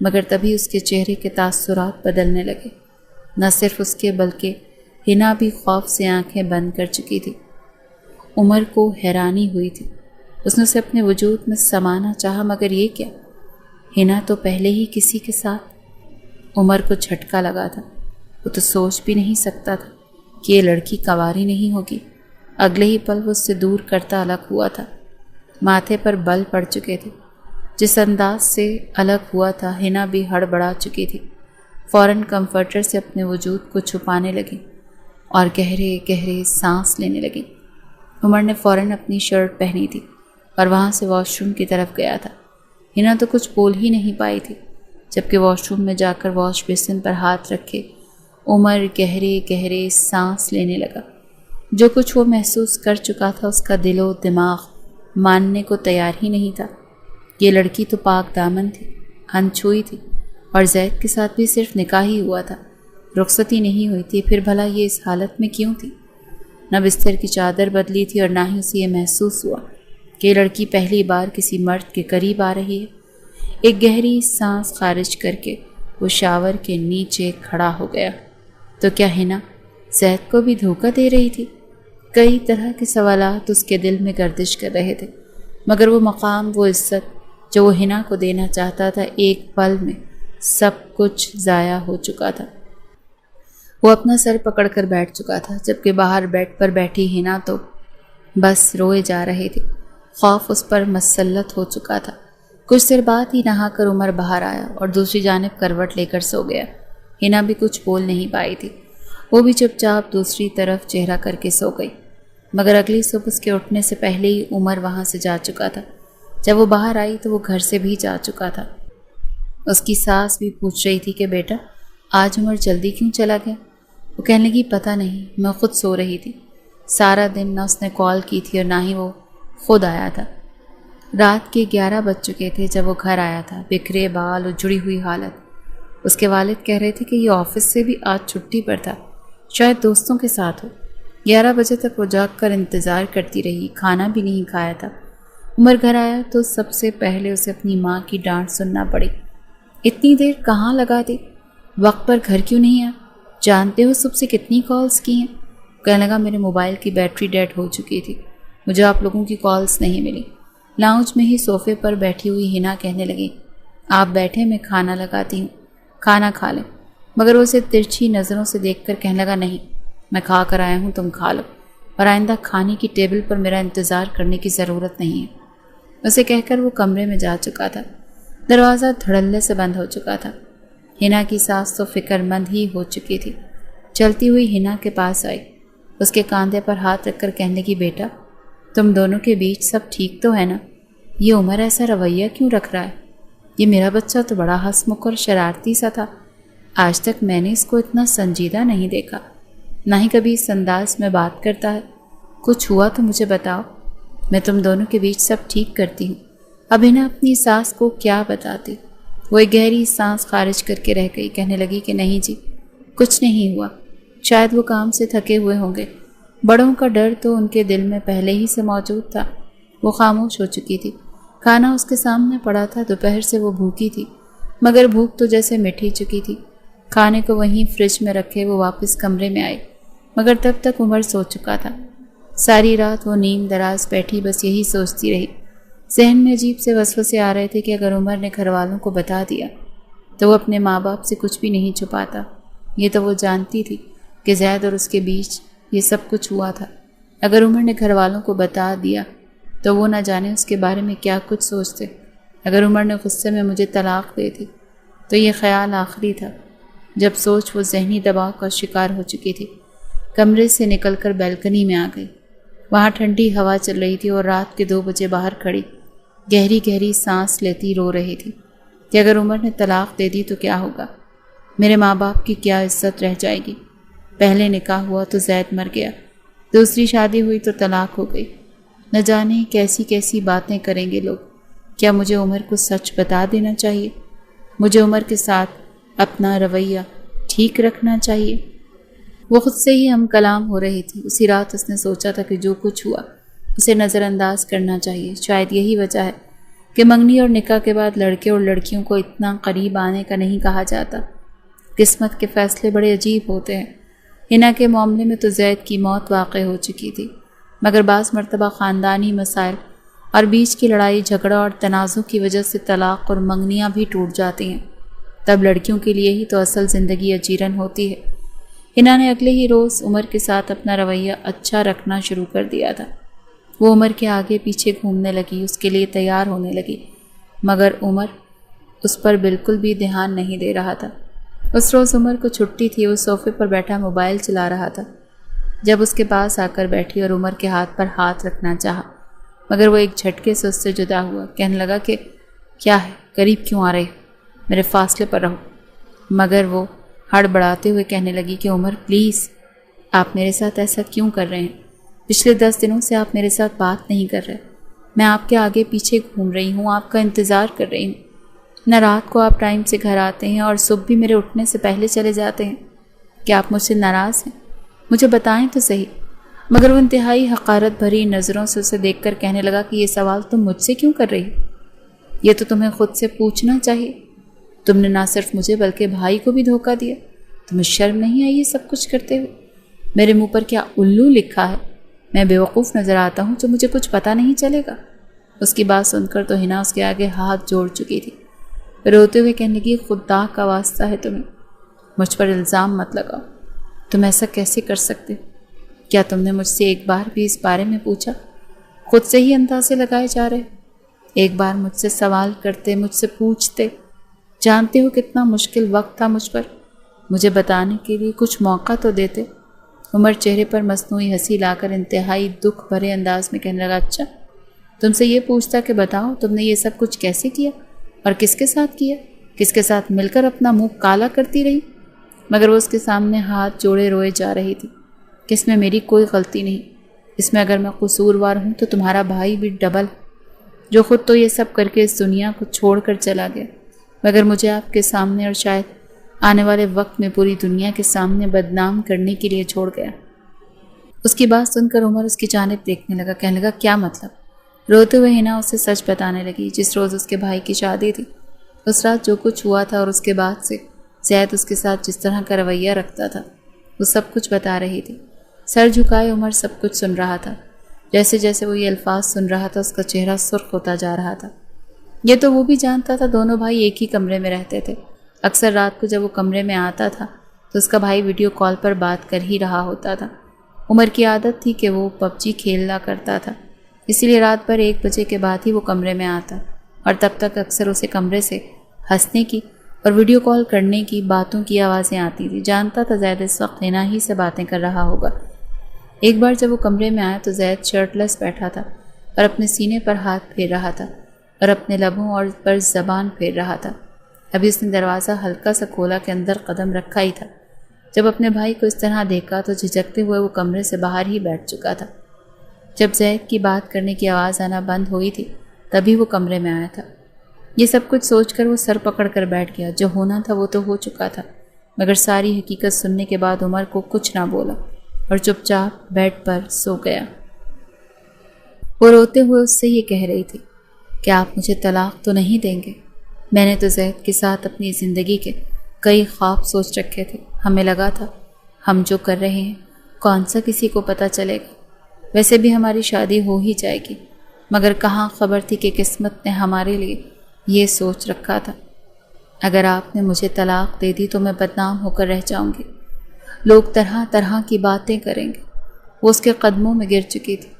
مگر تبھی اس کے چہرے کے تاثرات بدلنے لگے۔ نہ صرف اس کے بلکہ حنا بھی خوف سے آنکھیں بند کر چکی تھی۔ عمر کو حیرانی ہوئی تھی۔ اس نے اسے اپنے وجود میں سمانا چاہا، مگر یہ کیا؟ حنا تو پہلے ہی کسی کے ساتھ۔ عمر کو جھٹکا لگا تھا۔ وہ تو سوچ بھی نہیں سکتا تھا کہ یہ لڑکی کنواری نہیں ہوگی۔ اگلے ہی پل وہ اس سے دور کرتا الگ ہوا تھا۔ ماتھے پر بل پڑ چکے تھے۔ جس انداز سے الگ ہوا تھا، حنا بھی ہڑبڑا چکی تھی۔ فوراً کمفرٹر سے اپنے وجود کو چھپانے لگی اور گہرے گہرے سانس لینے لگی۔ عمر نے فوراً اپنی شرٹ پہنی تھی اور وہاں سے واش روم کی طرف گیا تھا۔ حنا تو کچھ بول ہی نہیں پائی تھی، جبکہ واش روم میں جا کر واش بیسن پر ہاتھ رکھے عمر گہرے گہرے سانس لینے لگا۔ جو کچھ وہ محسوس کر چکا تھا اس کا دل و دماغ ماننے کو تیار ہی نہیں تھا۔ یہ لڑکی تو پاک دامن تھی، انچھوئی تھی، اور زید کے ساتھ بھی صرف نکاح ہی ہوا تھا، رخصتی نہیں ہوئی تھی۔ پھر بھلا یہ اس حالت میں کیوں تھی؟ نہ بستر کی چادر بدلی تھی اور نہ ہی اسے یہ محسوس ہوا کہ یہ لڑکی پہلی بار کسی مرد کے قریب آ رہی ہے۔ ایک گہری سانس خارج کر کے وہ شاور کے نیچے کھڑا ہو گیا۔ تو کیا حنا زید کو بھی دھوکہ دے رہی تھی؟ کئی طرح کے سوالات اس کے دل میں گردش کر رہے تھے، مگر وہ مقام، وہ عزت جو وہ حنا کو دینا چاہتا تھا، ایک پل میں سب کچھ ضائع ہو چکا تھا۔ وہ اپنا سر پکڑ کر بیٹھ چکا تھا، جبکہ باہر بیڈ پر بیٹھی حنا تو بس روئے جا رہی تھی۔ خوف اس پر مسلط ہو چکا تھا۔ کچھ دیر بعد ہی نہا کر عمر باہر آیا اور دوسری جانب کروٹ لے کر سو گیا۔ حنا بھی کچھ بول نہیں پائی تھی۔ وہ بھی چپ چاپ دوسری طرف چہرہ کر کے سو گئی، مگر اگلی صبح اس کے اٹھنے سے پہلے ہی عمر وہاں سے جا چکا تھا۔ جب وہ باہر آئی تو وہ گھر سے بھی جا چکا تھا۔ اس کی ساس بھی پوچھ رہی تھی کہ بیٹا آج عمر جلدی کیوں چلا گیا؟ وہ کہنے لگی پتہ نہیں، میں خود سو رہی تھی۔ سارا دن نہ اس نے کال کی تھی اور نہ ہی وہ خود آیا تھا۔ رات کے 11 بج چکے تھے جب وہ گھر آیا تھا، بکھرے بال اور جڑی ہوئی حالت۔ اس کے والد کہہ رہے تھے کہ یہ آفس سے بھی آج چھٹی پر تھا، شاید دوستوں کے ساتھ ہو۔ 11 بجے تک وہ جاگ کر انتظار کرتی رہی، کھانا بھی نہیں کھایا تھا۔ عمر گھر آیا تو سب سے پہلے اسے اپنی ماں کی ڈانٹ سننا پڑی۔ اتنی دیر کہاں لگا دی؟ وقت پر گھر کیوں نہیں آیا؟ جانتے ہو صبح سے کتنی کالز کی ہیں؟ کہنے لگا میرے موبائل کی بیٹری ڈیڈ ہو چکی تھی، مجھے آپ لوگوں کی کالز نہیں ملی۔ لاؤنج میں ہی صوفے پر بیٹھی ہوئی حنا کہنے لگی آپ بیٹھے، میں کھانا لگاتی ہوں، کھانا کھا لیں۔ مگر وہ اسے ترچھی نظروں سے دیکھ کر کہنے لگا نہیں، میں کھا کر آیا ہوں، تم کھا لو، اور آئندہ کھانے کی ٹیبل پر میرا انتظار کرنے کی ضرورت نہیں ہے۔ اسے کہہ کر وہ کمرے میں جا چکا تھا۔ دروازہ دھڑلے سے بند ہو چکا تھا۔ حنا کی ساس تو فکر مند ہی ہو چکی تھی۔ چلتی ہوئی حنا کے پاس آئی، اس کے کاندھے پر ہاتھ رکھ کر کہنے لگی بیٹا تم دونوں کے بیچ سب ٹھیک تو ہے نا؟ یہ عمر ایسا رویہ کیوں رکھ رہا ہے؟ یہ میرا بچہ تو بڑا ہنسمکھ اور شرارتی سا تھا، آج تک میں نے اس کو اتنا سنجیدہ نہیں دیکھا، نہ ہی کبھی اس انداز میں بات کرتا ہے۔ کچھ ہوا تو مجھے بتاؤ، میں تم دونوں کے بیچ سب ٹھیک کرتی ہوں۔ اب انہیں اپنی ساس کو کیا بتاتی؟ وہ ایک گہری سانس خارج کر کے رہ گئی، کہنے لگی کہ نہیں جی، کچھ نہیں ہوا، شاید وہ کام سے تھکے ہوئے ہوں گے۔ بڑوں کا ڈر تو ان کے دل میں پہلے ہی سے موجود تھا۔ وہ خاموش ہو چکی تھی۔ کھانا اس کے سامنے پڑا تھا، دوپہر سے وہ بھوکی تھی، مگر بھوک تو جیسے مٹ ہی چکی تھی۔ کھانے کو وہیں فریج میں رکھے وہ واپس کمرے میں آئی، مگر تب تک عمر سو چکا تھا۔ ساری رات وہ نیم دراز بیٹھی بس یہی سوچتی رہی۔ ذہن میں عجیب سے وسوسے آ رہے تھے کہ اگر عمر نے گھر والوں کو بتا دیا تو وہ اپنے ماں باپ سے کچھ بھی نہیں چھپاتا۔ یہ تو وہ جانتی تھی کہ زید اور اس کے بیچ یہ سب کچھ ہوا تھا۔ اگر عمر نے گھر والوں کو بتا دیا تو وہ نہ جانے اس کے بارے میں کیا کچھ سوچتے۔ اگر عمر نے غصے میں مجھے طلاق دے دی تو یہ خیال آخری تھا۔ جب سوچ وہ ذہنی دباؤ کا شکار ہو چکی تھی، کمرے سے نکل کر بیلکنی میں آ گئی۔ وہاں ٹھنڈی ہوا چل رہی تھی اور رات کے 2 بجے باہر کھڑی گہری گہری سانس لیتی رو رہی تھی کہ اگر عمر نے طلاق دے دی تو کیا ہوگا؟ میرے ماں باپ کی کیا عزت رہ جائے گی؟ پہلے نکاح ہوا تو زید مر گیا، دوسری شادی ہوئی تو طلاق ہو گئی، نہ جانے کیسی کیسی باتیں کریں گے لوگ۔ کیا مجھے عمر کو سچ بتا دینا چاہیے؟ مجھے عمر کے ساتھ اپنا رویہ ٹھیک رکھنا چاہیے؟ وہ خود سے ہی ہم کلام ہو رہی تھی۔ اسی رات اس نے سوچا تھا کہ جو کچھ ہوا اسے نظر انداز کرنا چاہیے۔ شاید یہی وجہ ہے کہ منگنی اور نکاح کے بعد لڑکے اور لڑکیوں کو اتنا قریب آنے کا نہیں کہا جاتا۔ قسمت کے فیصلے بڑے عجیب ہوتے ہیں۔ حنا کے معاملے میں تو زید کی موت واقع ہو چکی تھی، مگر بعض مرتبہ خاندانی مسائل اور بیچ کی لڑائی جھگڑا اور تنازع کی وجہ سے طلاق اور منگنیاں بھی ٹوٹ جاتی ہیں۔ تب لڑکیوں کے لیے ہی تو اصل زندگی اجیرن ہوتی ہے۔ حنا نے اگلے ہی روز عمر کے ساتھ اپنا رویہ اچھا رکھنا شروع کر دیا تھا۔ وہ عمر کے آگے پیچھے گھومنے لگی، اس کے لیے تیار ہونے لگی، مگر عمر اس پر بالکل بھی دھیان نہیں دے رہا تھا۔ اس روز عمر کو چھٹی تھی، وہ صوفے پر بیٹھا موبائل چلا رہا تھا جب اس کے پاس آ کر بیٹھی اور عمر کے ہاتھ پر ہاتھ رکھنا چاہا، مگر وہ ایک جھٹکے سے اس سے جدا ہوا۔ کہنے لگا کہ کیا ہے، قریب کیوں آ رہے ہو، میرے فاصلے پر رہو۔ مگر وہ ہڑبڑاتے ہوئے کہنے لگی کہ عمر پلیز، آپ میرے ساتھ ایسا کیوں کر رہے ہیں؟ پچھلے 10 دنوں سے آپ میرے ساتھ بات نہیں کر رہے، میں آپ کے آگے پیچھے گھوم رہی ہوں، آپ کا انتظار کر رہی ہوں۔ نہ رات کو آپ ٹائم سے گھر آتے ہیں اور صبح بھی میرے اٹھنے سے پہلے چلے جاتے ہیں۔ کیا آپ مجھ سے ناراض ہیں؟ مجھے بتائیں تو صحیح۔ مگر وہ انتہائی حقارت بھری نظروں سے اسے دیکھ کر کہنے لگا کہ یہ سوال تم مجھ سے کیوں کر رہی ہو؟ یہ تو تمہیں خود سے پوچھنا چاہیے۔ تم نے نہ صرف مجھے بلکہ بھائی کو بھی دھوکہ دیا۔ تمہیں شرم نہیں آئی یہ سب کچھ کرتے ہوئے؟ میرے منہ پر کیا الو لکھا ہے؟ میں بیوقوف نظر آتا ہوں جو مجھے کچھ پتہ نہیں چلے گا؟ اس کی بات سن کر تو حنا اس کے آگے ہاتھ جوڑ چکی تھی، روتے ہوئے کہنے لگی خدا کا واسطہ ہے تمہیں، مجھ پر الزام مت لگاؤ۔ تم ایسا کیسے کر سکتے ہو؟ کیا تم نے مجھ سے ایک بار بھی اس بارے میں پوچھا؟ خود سے ہی اندازے لگائے جا رہے۔ ایک بار مجھ سے سوال کرتے، مجھ سے پوچھتے۔ جانتے ہو کتنا مشکل وقت تھا مجھ پر، مجھے بتانے کے لیے کچھ موقع تو دیتے۔ عمر چہرے پر مصنوعی ہنسی لا کر انتہائی دکھ بھرے انداز میں کہنے لگا اچھا، تم سے یہ پوچھتا کہ بتاؤ تم نے یہ سب کچھ کیسے کیا اور کس کے ساتھ کیا؟ کس کے ساتھ مل کر اپنا منہ کالا کرتی رہی؟ مگر وہ اس کے سامنے ہاتھ جوڑے روئے جا رہی تھی کہ اس میں میری کوئی غلطی نہیں، اس میں اگر میں قصوروار ہوں تو تمہارا بھائی بھی ڈبل، جو خود تو یہ سب کر کے اس دنیا کو چھوڑ کر چلا گیا، مگر مجھے آپ کے سامنے اور شاید آنے والے وقت میں پوری دنیا کے سامنے بدنام کرنے کے لیے چھوڑ گیا۔ اس کی بات سن کر عمر اس کی جانب دیکھنے لگا، کہنے لگا کیا مطلب؟ روتے ہوئے حنا اسے سچ بتانے لگی۔ جس روز اس کے بھائی کی شادی تھی، اس رات جو کچھ ہوا تھا اور اس کے بعد سے زید اس کے ساتھ جس طرح کا رویہ رکھتا تھا، وہ سب کچھ بتا رہی تھی۔ سر جھکائے عمر سب کچھ سن رہا تھا۔ جیسے جیسے وہ یہ الفاظ سن رہا تھا اس کا چہرہ سرخ ہوتا جا رہا تھا۔ یہ تو وہ بھی جانتا تھا، دونوں بھائی ایک ہی کمرے میں رہتے تھے۔ اکثر رات کو جب وہ کمرے میں آتا تھا تو اس کا بھائی ویڈیو کال پر بات کر ہی رہا ہوتا تھا۔ عمر کی عادت تھی کہ وہ PUBG کھیلا کرتا تھا، اسی لیے رات بھر 1 بجے کے بعد ہی وہ کمرے میں آتا اور تب تک اکثر اسے کمرے سے ہنسنے کی اور ویڈیو کال کرنے کی باتوں کی آوازیں آتی تھی۔ جانتا تھا زید اس وقت حنا ہی سے باتیں کر رہا ہوگا۔ ایک بار جب وہ کمرے میں آیا تو زید شرٹ لیس بیٹھا تھا اور اپنے سینے پر ہاتھ پھیر رہا تھا اور اپنے لبوں اور پر زبان پھیر رہا تھا۔ ابھی اس نے دروازہ ہلکا سا کھولا کہ اندر قدم رکھا ہی تھا۔ جب اپنے بھائی کو اس طرح دیکھا تو جھجکتے ہوئے وہ کمرے سے باہر ہی بیٹھ چکا تھا۔ جب زید کی بات کرنے کی آواز آنا بند ہوئی تھی تبھی وہ کمرے میں آیا تھا۔ یہ سب کچھ سوچ کر وہ سر پکڑ کر بیٹھ گیا۔ جو ہونا تھا وہ تو ہو چکا تھا، مگر ساری حقیقت سننے کے بعد عمر کو کچھ نہ بولا اور چپ چاپ بیڈ پر سو گیا۔ وہ روتے ہوئے اس سے یہ کہہ رہی تھی کہ آپ مجھے طلاق تو نہیں دیں گے؟ میں نے تو زید کے ساتھ اپنی زندگی کے کئی خواب سوچ رکھے تھے۔ ہمیں لگا تھا ہم جو کر رہے ہیں کون سا کسی کو پتہ چلے گا، ویسے بھی ہماری شادی ہو ہی جائے گی، مگر کہاں خبر تھی کہ قسمت نے ہمارے لیے یہ سوچ رکھا تھا۔ اگر آپ نے مجھے طلاق دے دی تو میں بدنام ہو کر رہ جاؤں گی، لوگ طرح طرح کی باتیں کریں گے۔ وہ اس کے قدموں میں گر چکی تھی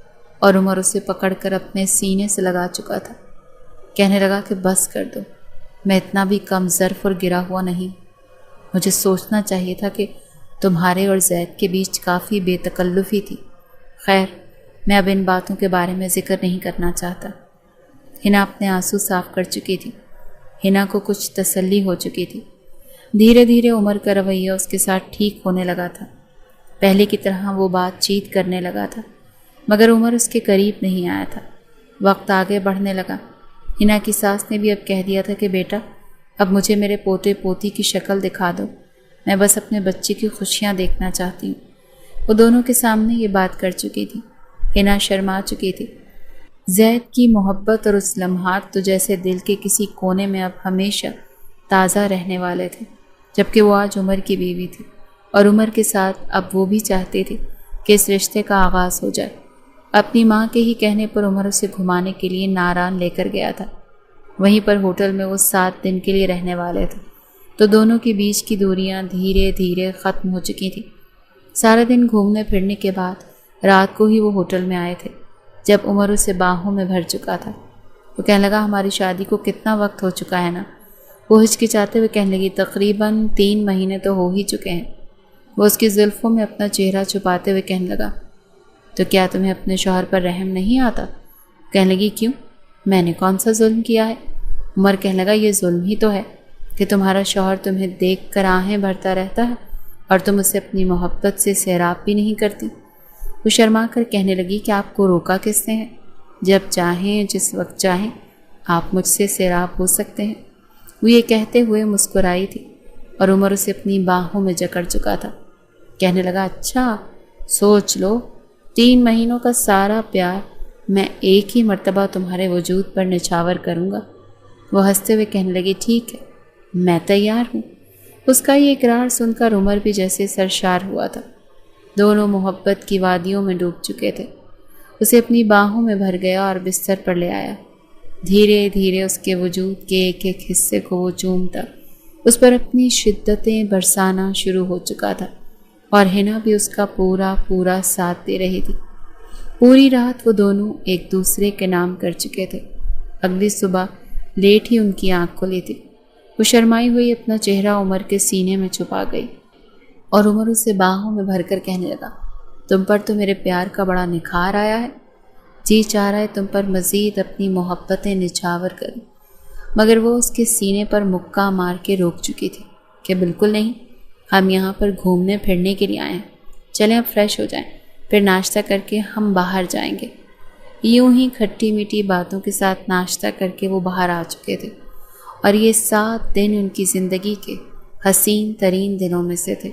اور عمر اسے پکڑ کر اپنے سینے سے لگا چکا تھا۔ کہنے لگا کہ بس کر دو، میں اتنا بھی کم ظرف اور گرا ہوا نہیں۔ مجھے سوچنا چاہیے تھا کہ تمہارے اور زید کے بیچ کافی بے تکلفی تھی۔ خیر، میں اب ان باتوں کے بارے میں ذکر نہیں کرنا چاہتا۔ حنا اپنے آنسو صاف کر چکی تھی۔ حنا کو کچھ تسلی ہو چکی تھی۔ دھیرے دھیرے عمر کا رویہ اس کے ساتھ ٹھیک ہونے لگا تھا۔ پہلے کی طرح وہ بات چیت کرنے لگا تھا، مگر عمر اس کے قریب نہیں آیا تھا۔ وقت آگے بڑھنے لگا۔ حنا کی ساس نے بھی اب کہہ دیا تھا کہ بیٹا اب مجھے میرے پوتے پوتی کی شکل دکھا دو، میں بس اپنے بچے کی خوشیاں دیکھنا چاہتی ہوں۔ وہ دونوں کے سامنے یہ بات کر چکی تھی۔ حنا شرما چکی تھی۔ زید کی محبت اور اس لمحات تو جیسے دل کے کسی کونے میں اب ہمیشہ تازہ رہنے والے تھے، جبکہ وہ آج عمر کی بیوی تھی اور عمر کے ساتھ اب وہ بھی چاہتی تھی کہ اس رشتے کا آغاز ہو جائے۔ اپنی ماں کے ہی کہنے پر عمر اسے گھمانے کے لیے ناران لے کر گیا تھا۔ وہیں پر ہوٹل میں وہ 7 دن کے لیے رہنے والے تھے، تو دونوں کے بیچ کی دوریاں دھیرے دھیرے ختم ہو چکی تھیں۔ سارا دن گھومنے پھرنے کے بعد رات کو ہی وہ ہوٹل میں آئے تھے، جب عمر اسے باہوں میں بھر چکا تھا۔ وہ کہنے لگا، ہماری شادی کو کتنا وقت ہو چکا ہے نا؟ وہ ہچکچاتے ہوئے کہنے لگی، تقریباً 3 مہینے تو ہو ہی چکے ہیں۔ وہ اس کی زلفوں میں اپنا چہرہ چھپاتے ہوئے کہنے لگا، تو کیا تمہیں اپنے شوہر پر رحم نہیں آتا؟ کہنے لگی، کیوں؟ میں نے کون سا ظلم کیا ہے؟ عمر کہنے لگا، یہ ظلم ہی تو ہے کہ تمہارا شوہر تمہیں دیکھ کر آہیں بھرتا رہتا ہے اور تم اسے اپنی محبت سے سیراب بھی نہیں کرتی۔ وہ شرما کر کہنے لگی کہ آپ کو روکا کس نے ہے؟ جب چاہیں جس وقت چاہیں آپ مجھ سے سیراب ہو سکتے ہیں۔ وہ یہ کہتے ہوئے مسکرائی تھی اور عمر اسے اپنی باہوں میں جکڑ چکا تھا۔ کہنے لگا، اچھا سوچ لو، 3 مہینوں کا سارا پیار میں ایک ہی مرتبہ تمہارے وجود پر نچھاور کروں گا۔ وہ ہنستے ہوئے کہنے لگی، ٹھیک ہے، میں تیار ہوں۔ اس کا یہ اقرار سن کر عمر بھی جیسے سرشار ہوا تھا۔ دونوں محبت کی وادیوں میں ڈوب چکے تھے۔ اسے اپنی باہوں میں بھر گیا اور بستر پر لے آیا۔ دھیرے دھیرے اس کے وجود کے ایک ایک حصے کو وہ چومتا، اس پر اپنی شدتیں برسانا شروع ہو چکا تھا، اور ہنا بھی اس کا پورا پورا ساتھ دے رہی تھی۔ پوری رات وہ دونوں ایک دوسرے کے نام کر چکے تھے۔ اگلی صبح لیٹ ہی ان کی آنکھ کھلی تھی۔ وہ شرمائی ہوئی اپنا چہرہ عمر کے سینے میں چھپا گئی اور عمر اسے باہوں میں بھر کر کہنے لگا، تم پر تو میرے پیار کا بڑا نکھار آیا ہے، جی چاہ رہا ہے تم پر مزید اپنی محبتیں نچھاور کروں۔ مگر وہ اس کے سینے پر مکہ مار کے روک چکی تھی کہ بالکل نہیں، ہم یہاں پر گھومنے پھرنے کے لیے آئے ہیں، چلیں اب فریش ہو جائیں، پھر ناشتہ کر کے ہم باہر جائیں گے۔ یوں ہی کھٹی میٹھی باتوں کے ساتھ ناشتہ کر کے وہ باہر آ چکے تھے، اور یہ 7 دن ان کی زندگی کے حسین ترین دنوں میں سے تھے۔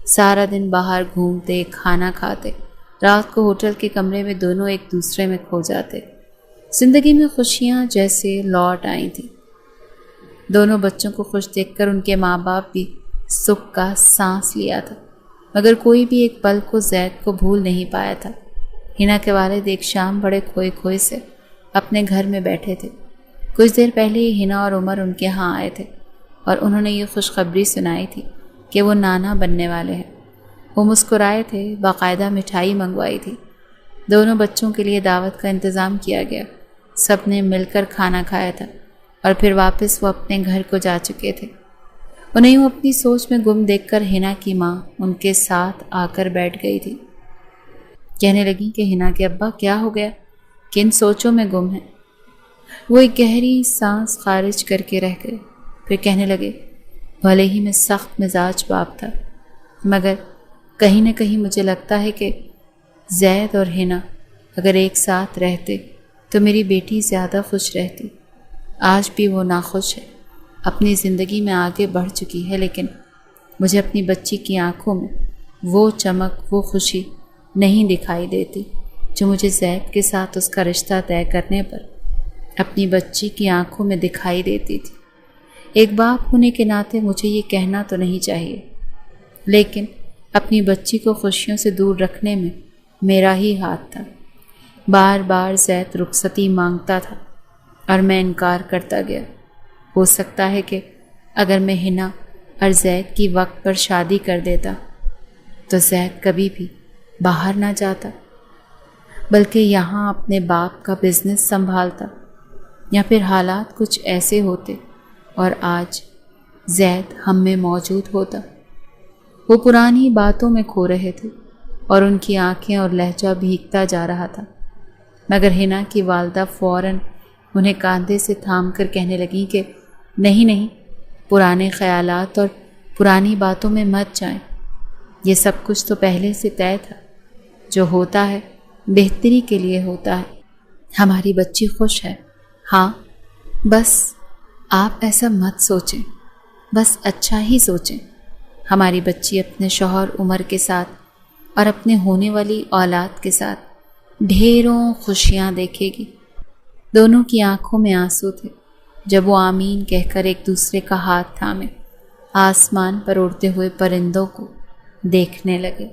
سارا دن باہر گھومتے، کھانا کھاتے، رات کو ہوٹل کے کمرے میں دونوں ایک دوسرے میں کھو جاتے۔ زندگی میں خوشیاں جیسے لوٹ آئی تھیں۔ دونوں بچوں کو خوش دیکھ کر ان کے ماں باپ بھی سکھ کا سانس لیا تھا، مگر کوئی بھی ایک پل کو زید کو بھول نہیں پایا تھا۔ ہنا کے والد ایک شام بڑے کھوئے کھوئے سے اپنے گھر میں بیٹھے تھے۔ کچھ دیر پہلے ہی ہنا اور عمر ان کے ہاں آئے تھے اور انہوں نے یہ خوشخبری سنائی تھی کہ وہ نانا بننے والے ہیں۔ وہ مسکرائے تھے، باقاعدہ مٹھائی منگوائی تھی، دونوں بچوں کے لیے دعوت کا انتظام کیا گیا، سب نے مل کر کھانا کھایا تھا اور پھر واپس وہ اپنے گھر کو جا چکے تھے۔ انہیں یوں اپنی سوچ میں گم دیکھ کر ہنا کی ماں ان کے ساتھ آ کر بیٹھ گئی تھی۔ کہنے لگی کہ ہنا کے ابا کیا ہو گیا، کن سوچوں میں گم ہیں؟ وہ ایک گہری سانس خارج کر کے رہ گئے، پھر کہنے لگے، بھلے ہی میں سخت مزاج باپ تھا، مگر کہیں نہ کہیں مجھے لگتا ہے کہ زید اور ہنا اگر ایک ساتھ رہتے تو میری بیٹی زیادہ خوش رہتی۔ آج بھی وہ ناخوش ہے، اپنی زندگی میں آگے بڑھ چکی ہے، لیکن مجھے اپنی بچی کی آنکھوں میں وہ چمک، وہ خوشی نہیں دکھائی دیتی جو مجھے زید کے ساتھ اس کا رشتہ طے کرنے پر اپنی بچی کی آنکھوں میں دکھائی دیتی تھی۔ ایک باپ ہونے کے ناطے مجھے یہ کہنا تو نہیں چاہیے، لیکن اپنی بچی کو خوشیوں سے دور رکھنے میں میرا ہی ہاتھ تھا۔ بار بار زید رخصتی مانگتا تھا اور میں انکار کرتا گیا۔ ہو سکتا ہے کہ اگر میں ہنا اور زید کی وقت پر شادی کر دیتا تو زید کبھی بھی باہر نہ جاتا، بلکہ یہاں اپنے باپ کا بزنس سنبھالتا، یا پھر حالات کچھ ایسے ہوتے اور آج زید ہم میں موجود ہوتا۔ وہ پرانی باتوں میں کھو رہے تھے اور ان کی آنکھیں اور لہجہ بھیگتا جا رہا تھا، مگر ہنا کی والدہ فوراً انہیں کاندھے سے تھام کر کہنے لگیں کہ نہیں نہیں، پرانے خیالات اور پرانی باتوں میں مت جائیں، یہ سب کچھ تو پہلے سے طے تھا، جو ہوتا ہے بہتری کے لیے ہوتا ہے۔ ہماری بچی خوش ہے، ہاں، بس آپ ایسا مت سوچیں، بس اچھا ہی سوچیں۔ ہماری بچی اپنے شوہر عمر کے ساتھ اور اپنے ہونے والی اولاد کے ساتھ ڈھیروں خوشیاں دیکھے گی، دونوں کی آنکھوں میں آنسو تھے جب وہ آمین کہہ کر ایک دوسرے کا ہاتھ تھامے آسمان پر اڑتے ہوئے پرندوں کو دیکھنے لگے۔